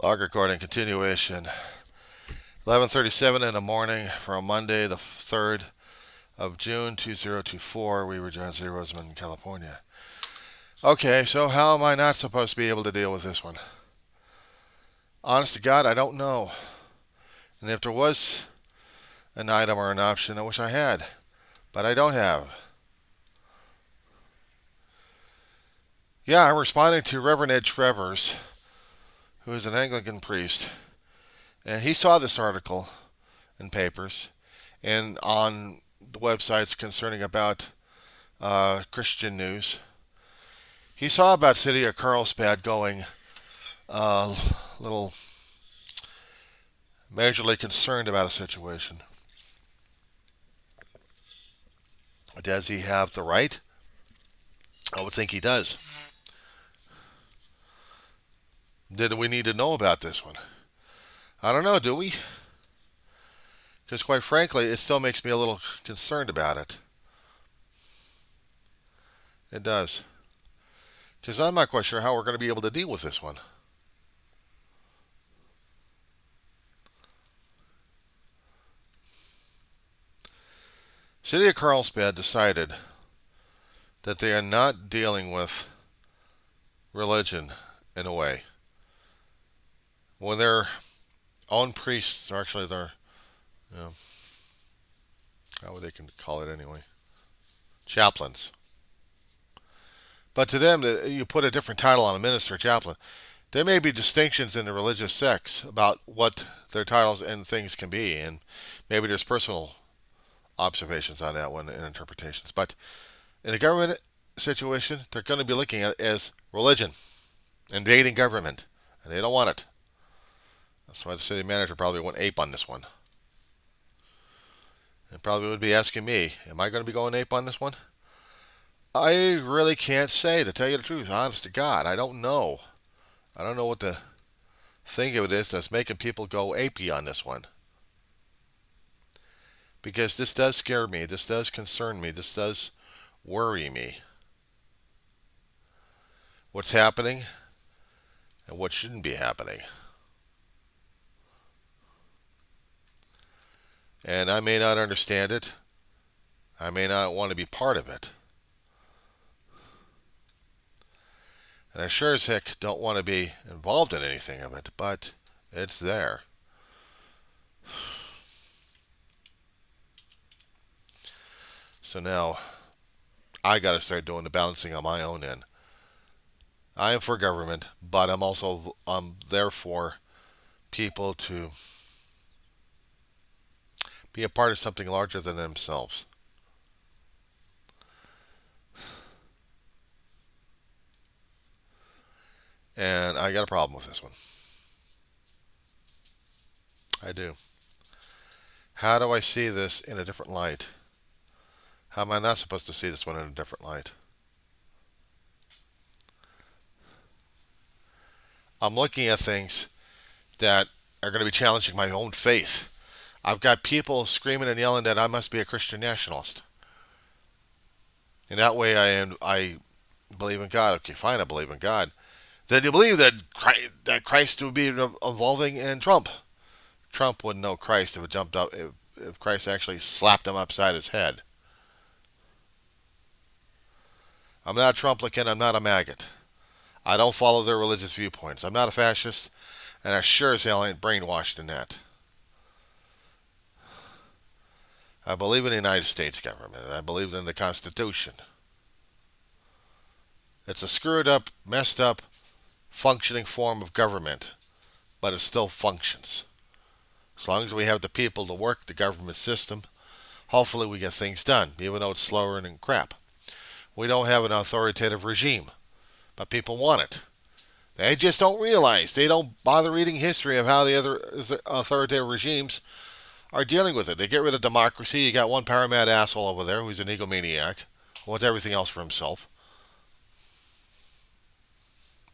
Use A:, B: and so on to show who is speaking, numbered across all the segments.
A: Log recording continuation. 11:37 in the morning for Monday, the 3rd of June, 2024. We were John C. Roseman, California. Okay, so how am I not supposed to be able to deal with this one? Honest to God, I don't know. And if there was an item or an option, I wish I had. But I don't have. Yeah, I'm responding to Reverend Ed Travers, who is an Anglican priest. And he saw this article in papers and on the websites concerning about Christian news. He saw about City of Carlsbad going a little majorly concerned about a situation. Does he have the right? I would think he does. Did we need to know about this one? I don't know, do we? Because quite frankly, it still makes me a little concerned about it. It does. Because I'm not quite sure how we're going to be able to deal with this one. City of Carlsbad decided that they are not dealing with religion in a way. When their own priests, or actually their, you know, how would they can call it anyway? Chaplains. But to them, you put a different title on a minister or chaplain. There may be distinctions in the religious sects about what their titles and things can be, and maybe there's personal observations on that one and interpretations. But in a government situation, they're going to be looking at it as religion, invading government, and they don't want it. That's why the city manager probably went ape on this one. And probably would be asking me, am I going to be going ape on this one? I really can't say, to tell you the truth, honest to God. I don't know. I don't know what the thing of it is that's making people go apey on this one. Because this does scare me. This does concern me. This does worry me. What's happening and what shouldn't be happening. And I may not understand it. I may not want to be part of it. And I sure as heck don't want to be involved in anything of it, but it's there. So now I got to start doing the balancing on my own end. I am for government, but I'm there for people to be a part of something larger than themselves. And I got a problem with this one. I do. How do I see this in a different light? How am I not supposed to see this one in a different light? I'm looking at things that are going to be challenging my own faith. I've got people screaming and yelling that I must be a Christian nationalist. And that way I believe in God. Okay, fine, I believe in God. Then you believe that Christ would be evolving in Trump. Trump wouldn't know Christ if it jumped up if Christ actually slapped him upside his head. I'm not a Trumplican. I'm not a maggot. I don't follow their religious viewpoints. I'm not a fascist, and I sure as hell ain't brainwashed in that. I believe in the United States government. I believe in the Constitution. It's a screwed up, messed up, functioning form of government, but it still functions. As long as we have the people to work the government system, hopefully we get things done, even though it's slower than crap. We don't have an authoritative regime, but people want it. They just don't realize. They don't bother reading history of how the other authoritative regimes are dealing with it. They get rid of democracy. You got one power mad asshole over there who's an egomaniac, who wants everything else for himself.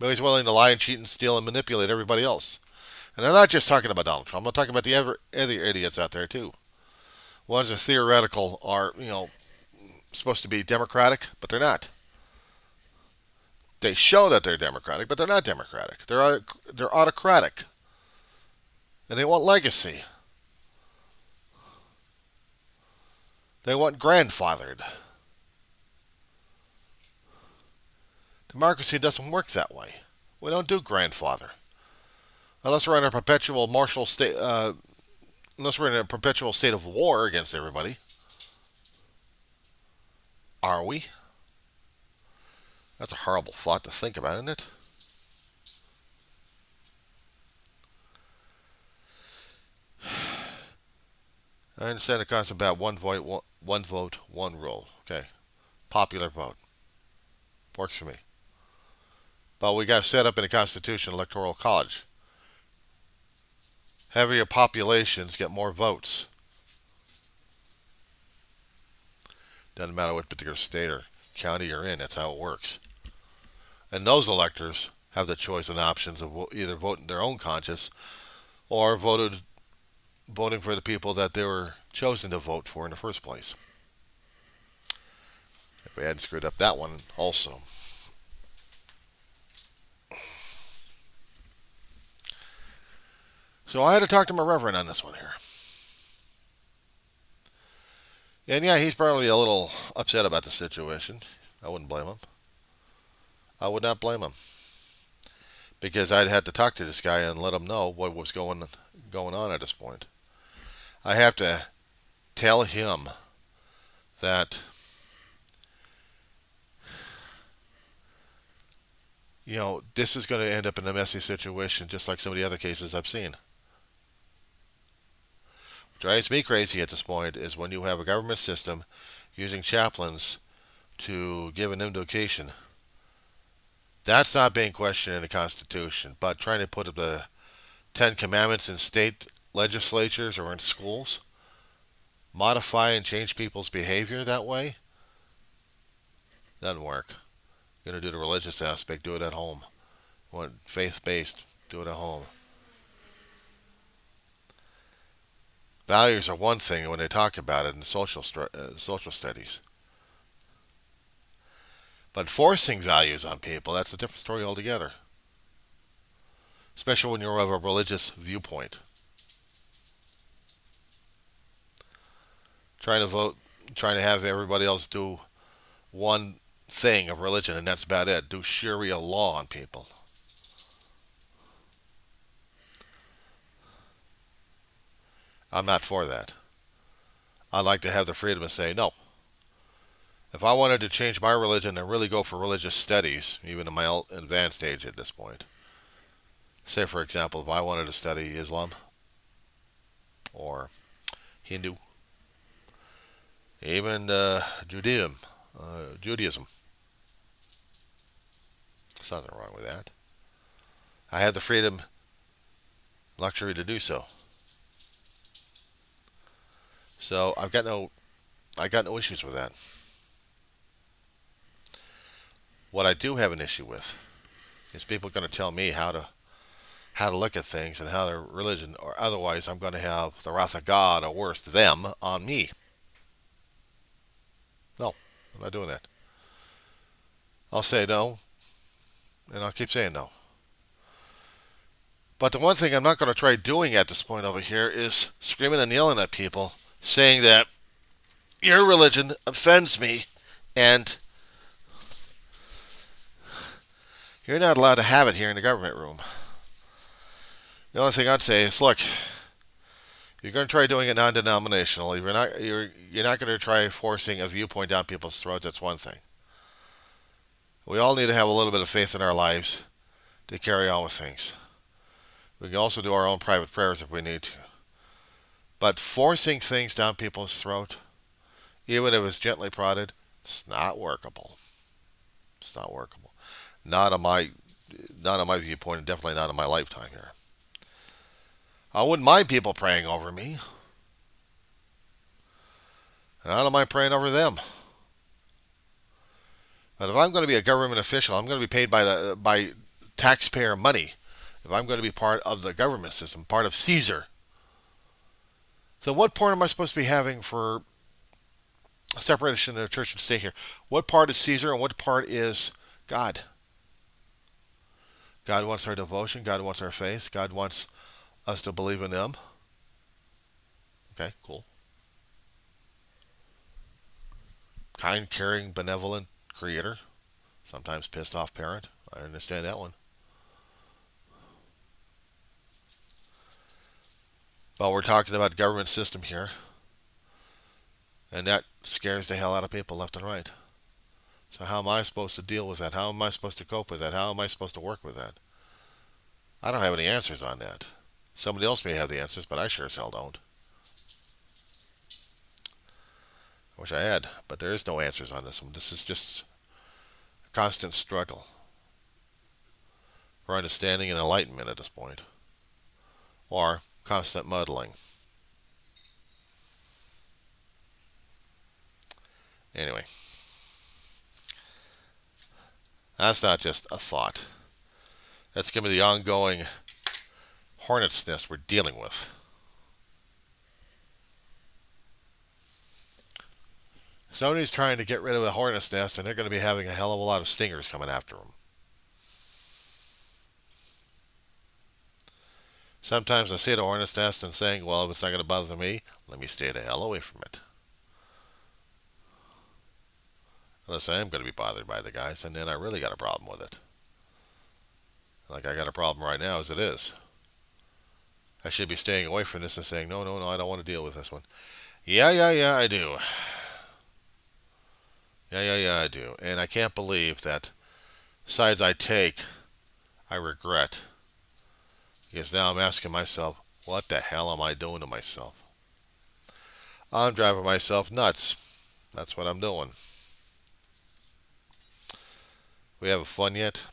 A: But he's willing to lie and cheat and steal and manipulate everybody else. And I'm not just talking about Donald Trump. I'm talking about the other idiots out there too. Ones that theoretical are, supposed to be democratic, but they're not. They show that they're democratic, but they're not democratic. They're autocratic. And they want legacy. They want grandfathered. Democracy doesn't work that way. We don't do grandfather. Unless we're in a perpetual martial state, unless we're in a perpetual state of war against everybody. Are we? That's a horrible thought to think about, isn't it? I understand the concept about one vote, one rule. Okay, popular vote works for me. But we got to set up in the Constitution electoral college. Heavier populations get more votes. Doesn't matter what particular state or county you're in. That's how it works. And those electors have the choice and options of either voting their own conscience or voting for the people that they were chosen to vote for in the first place. If we hadn't screwed up that one also. So I had to talk to my reverend on this one here. And yeah, he's probably a little upset about the situation. I wouldn't blame him. I would not blame him. Because I'd had to talk to this guy and let him know what was going on at this point. I have to tell him that, this is going to end up in a messy situation just like some of the other cases I've seen. What drives me crazy at this point is when you have a government system using chaplains to give an invocation. That's not being questioned in the Constitution, but trying to put the Ten Commandments in state legislatures or in schools, modify and change people's behavior that way, doesn't work. You're going to do the religious aspect, do it at home. You want faith-based, do it at home. Values are one thing when they talk about it in social studies. But forcing values on people, that's a different story altogether. Especially when you're of a religious viewpoint. Trying to have everybody else do one thing of religion and that's about it. Do Sharia law on people. I'm not for that. I'd like to have the freedom to say no. If I wanted to change my religion and really go for religious studies, even in my advanced age at this point, say for example, if I wanted to study Islam or Hindu, even Judaism, there's nothing wrong with that. I have the freedom, luxury to do so. So I got no issues with that. What I do have an issue with is people going to tell me how to look at things and how their religion, or otherwise I'm going to have the wrath of God, or worse, them on me. No, I'm not doing that. I'll say no, and I'll keep saying no. But the one thing I'm not going to try doing at this point over here is screaming and yelling at people, saying that your religion offends me and you're not allowed to have it here in the government room. The only thing I'd say is, look, you're going to try doing it non-denominational. You're not going to try forcing a viewpoint down people's throats. That's one thing. We all need to have a little bit of faith in our lives to carry on with things. We can also do our own private prayers if we need to. But forcing things down people's throat, even if it's gently prodded, it's not workable. It's not workable. Not on my viewpoint, and definitely not in my lifetime here. I wouldn't mind people praying over me. And I don't mind praying over them. But if I'm going to be a government official, I'm going to be paid by taxpayer money. If I'm going to be part of the government system, part of Caesar, then what part am I supposed to be having for separation of church and state here? What part is Caesar and what part is God? God wants our devotion. God wants our faith. God wants us to believe in them. Okay, cool. Kind, caring, benevolent creator. Sometimes pissed off parent. I understand that one. But we're talking about government system here, and that scares the hell out of people left and right. So how am I supposed to deal with that? How am I supposed to cope with that? How am I supposed to work with that? I don't have any answers on that. Somebody else may have the answers, but I sure as hell don't. I wish I had, but there is no answers on this one. This is just a constant struggle for understanding and enlightenment at this point, or constant muddling. Anyway, that's not just a thought. That's going to be the ongoing hornet's nest we're dealing with. Somebody's trying to get rid of the hornet's nest, and they're going to be having a hell of a lot of stingers coming after them. Sometimes I see the hornet's nest and saying, well, if it's not going to bother me, let me stay the hell away from it. Unless I am going to be bothered by the guys, and then I really got a problem with it. Like I got a problem right now as it is. I should be staying away from this and saying, no, no, no, I don't want to deal with this one. Yeah, I do. Yeah, I do. And I can't believe that sides I take, I regret. Because now I'm asking myself, what the hell am I doing to myself? I'm driving myself nuts. That's what I'm doing. We having fun yet?